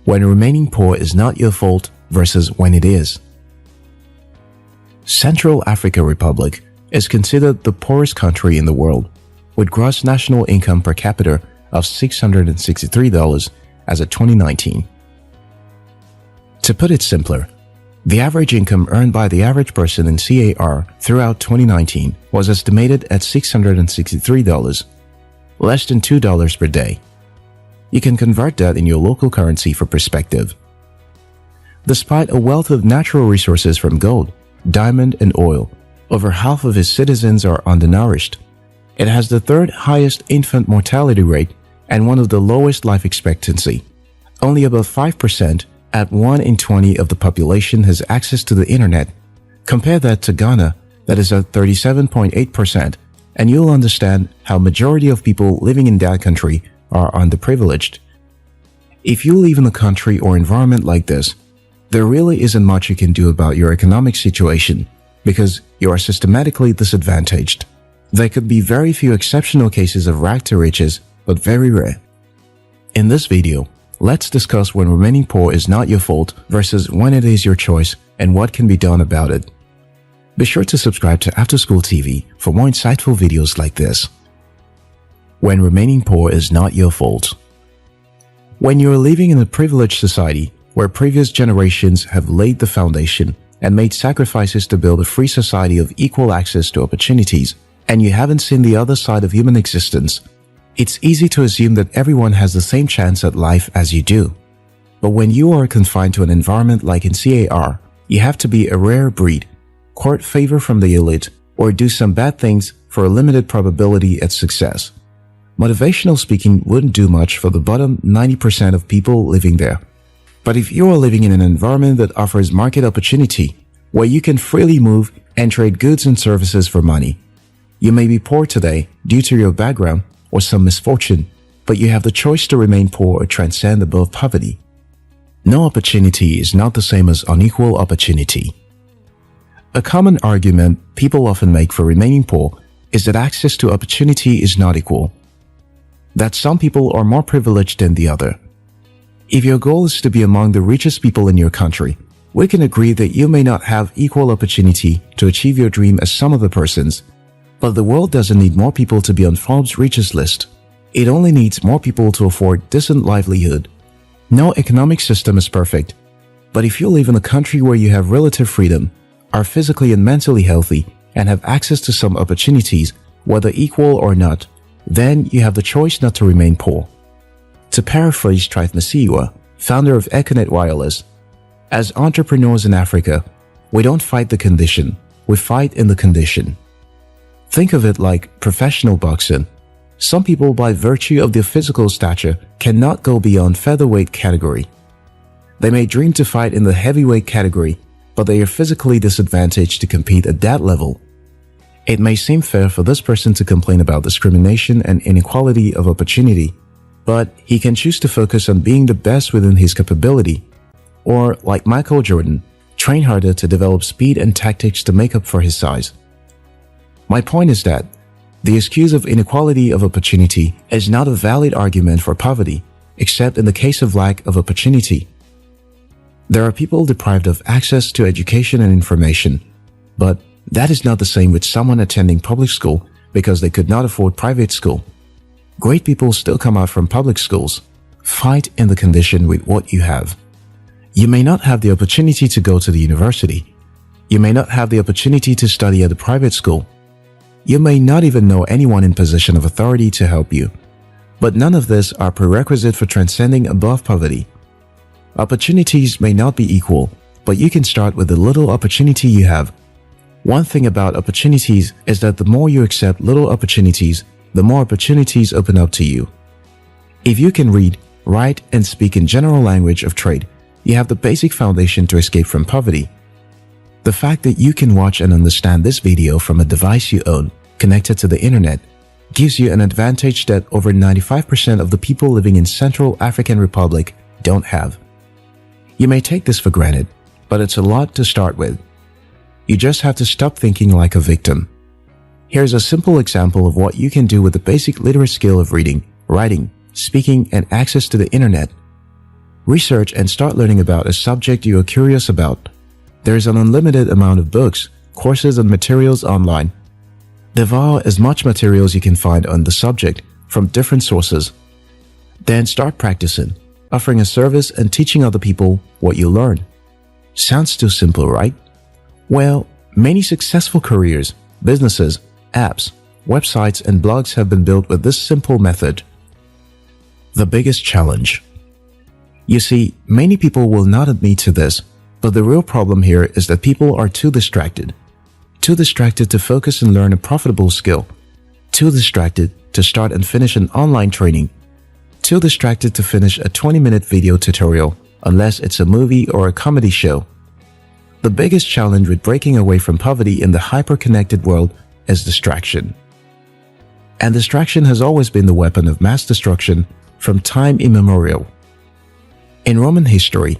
When remaining poor is not your fault versus when it is. Central African Republic is considered the poorest country in the world, with gross national income per capita of $663 as of 2019. To put it simpler, the average income earned by the average person in CAR throughout 2019 was estimated at $663, less than $2 per day. You can convert that in your local currency for perspective. Despite a wealth of natural resources from gold, diamond, and oil, over half of its citizens are undernourished. It has the third highest infant mortality rate and one of the lowest life expectancy. Only about 5% at 1 in 20 of the population has access to the internet. Compare that to Ghana, that is at 37.8%, and you'll understand how majority of people living in that country are underprivileged. If you live in a country or environment like this, there really isn't much you can do about your economic situation because you are systematically disadvantaged. There could be very few exceptional cases of rag to riches, but very rare. In this video, let's discuss when remaining poor is not your fault versus when it is your choice and what can be done about it. Be sure to subscribe to After School TV for more insightful videos like this. When remaining poor is not your fault. When you are living in a privileged society where previous generations have laid the foundation and made sacrifices to build a free society of equal access to opportunities, and you haven't seen the other side of human existence, it's easy to assume that everyone has the same chance at life as you do. But when you are confined to an environment like in CAR, you have to be a rare breed, court favor from the elite, or do some bad things for a limited probability at success. Motivational speaking wouldn't do much for the bottom 90% of people living there. But if you are living in an environment that offers market opportunity, where you can freely move and trade goods and services for money, you may be poor today due to your background or some misfortune, but you have the choice to remain poor or transcend above poverty. No opportunity is not the same as unequal opportunity. A common argument people often make for remaining poor is that access to opportunity is not equal, that some people are more privileged than the other. If your goal is to be among the richest people in your country, we can agree that you may not have equal opportunity to achieve your dream as some other persons, but the world doesn't need more people to be on Forbes' richest list. It only needs more people to afford decent livelihood. No economic system is perfect, but if you live in a country where you have relative freedom, are physically and mentally healthy, and have access to some opportunities, whether equal or not, then you have the choice not to remain poor. To paraphrase Trith Masiyiwa, founder of Econet Wireless, as entrepreneurs in Africa, we don't fight the condition, we fight in the condition. Think of it like professional boxing. Some people, by virtue of their physical stature, cannot go beyond featherweight category. They may dream to fight in the heavyweight category, but they are physically disadvantaged to compete at that level. It may seem fair for this person to complain about discrimination and inequality of opportunity, but he can choose to focus on being the best within his capability, or, like Michael Jordan, train harder to develop speed and tactics to make up for his size. My point is that the excuse of inequality of opportunity is not a valid argument for poverty, except in the case of lack of opportunity. There are people deprived of access to education and information, but that is not the same with someone attending public school because they could not afford private school. Great people still come out from public schools. Fight in the condition with what you have. You may not have the opportunity to go to the university. You may not have the opportunity to study at a private school. You may not even know anyone in position of authority to help you. But none of this are prerequisite for transcending above poverty. Opportunities may not be equal, but you can start with the little opportunity you have. One thing about opportunities is that the more you accept little opportunities, the more opportunities open up to you. If you can read, write, and speak in general language of trade, you have the basic foundation to escape from poverty. The fact that you can watch and understand this video from a device you own, connected to the internet, gives you an advantage that over 95% of the people living in Central African Republic don't have. You may take this for granted, but it's a lot to start with. You just have to stop thinking like a victim. Here's a simple example of what you can do with the basic literate skill of reading, writing, speaking, and access to the internet. Research and start learning about a subject you are curious about. There is an unlimited amount of books, courses, and materials online. Devour as much material as you can find on the subject from different sources. Then start practicing, offering a service and teaching other people what you learn. Sounds too simple, right? Well, many successful careers, businesses, apps, websites, and blogs have been built with this simple method. The biggest challenge. You see, many people will not admit to this, but the real problem here is that people are too distracted. Too distracted to focus and learn a profitable skill. Too distracted to start and finish an online training. Too distracted to finish a 20-minute video tutorial, unless it's a movie or a comedy show. The biggest challenge with breaking away from poverty in the hyper-connected world is distraction. And distraction has always been the weapon of mass destruction from time immemorial. In Roman history,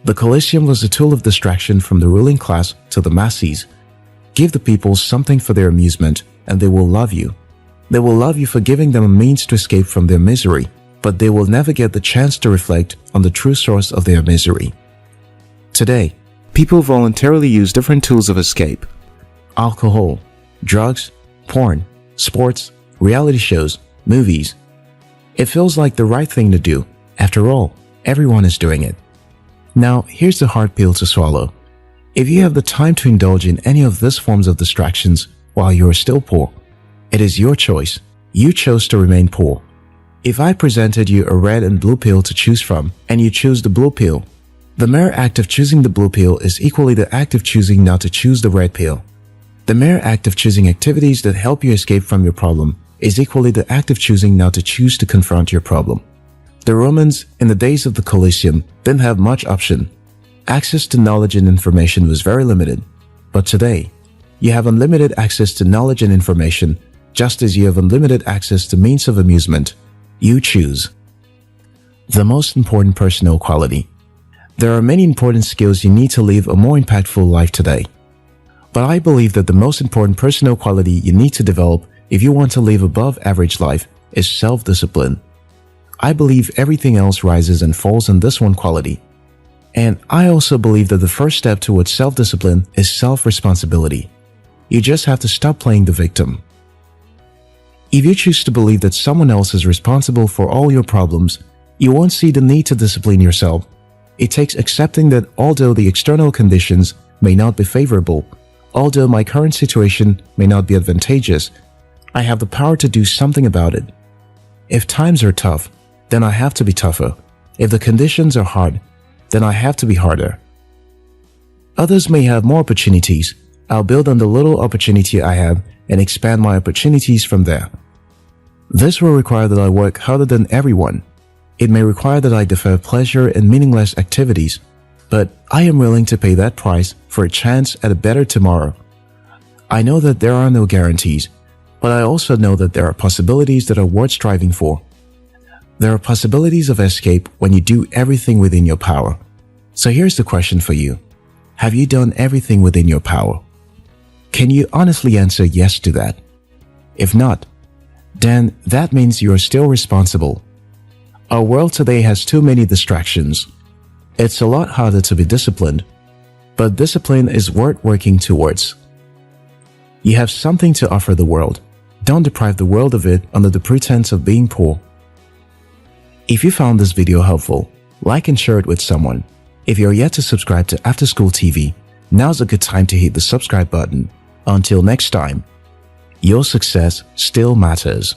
the Colosseum was a tool of distraction from the ruling class to the masses. Give the people something for their amusement and they will love you. They will love you for giving them a means to escape from their misery, but they will never get the chance to reflect on the true source of their misery. Today, people voluntarily use different tools of escape: alcohol, drugs, porn, sports, reality shows, movies. It feels like the right thing to do. After all, everyone is doing it. Now, here's the hard pill to swallow. If you have the time to indulge in any of these forms of distractions while you are still poor, it is your choice. You chose to remain poor. If I presented you a red and blue pill to choose from, and you choose the blue pill, the mere act of choosing the blue pill is equally the act of choosing not to choose the red pill. The mere act of choosing activities that help you escape from your problem is equally the act of choosing not to choose to confront your problem. The Romans, in the days of the Colosseum, didn't have much option. Access to knowledge and information was very limited. But today, you have unlimited access to knowledge and information, just as you have unlimited access to means of amusement. You choose. The most important personal quality. There are many important skills you need to live a more impactful life today. But I believe that the most important personal quality you need to develop if you want to live above average life is self-discipline. I believe everything else rises and falls on this one quality. And I also believe that the first step towards self-discipline is self-responsibility. You just have to stop playing the victim. If you choose to believe that someone else is responsible for all your problems, you won't see the need to discipline yourself. It takes accepting that although the external conditions may not be favorable, although my current situation may not be advantageous, I have the power to do something about it. If times are tough, then I have to be tougher. If the conditions are hard, then I have to be harder. Others may have more opportunities. I'll build on the little opportunity I have and expand my opportunities from there. This will require that I work harder than everyone. It may require that I defer pleasure and meaningless activities, but I am willing to pay that price for a chance at a better tomorrow. I know that there are no guarantees, but I also know that there are possibilities that are worth striving for. There are possibilities of escape when you do everything within your power. So here's the question for you. Have you done everything within your power? Can you honestly answer yes to that? If not, then that means you are still responsible. Our world today has too many distractions. It's a lot harder to be disciplined, but discipline is worth working towards. You have something to offer the world. Don't deprive the world of it under the pretense of being poor. If you found this video helpful, like and share it with someone. If you're yet to subscribe to After School TV, now's a good time to hit the subscribe button. Until next time, your success still matters.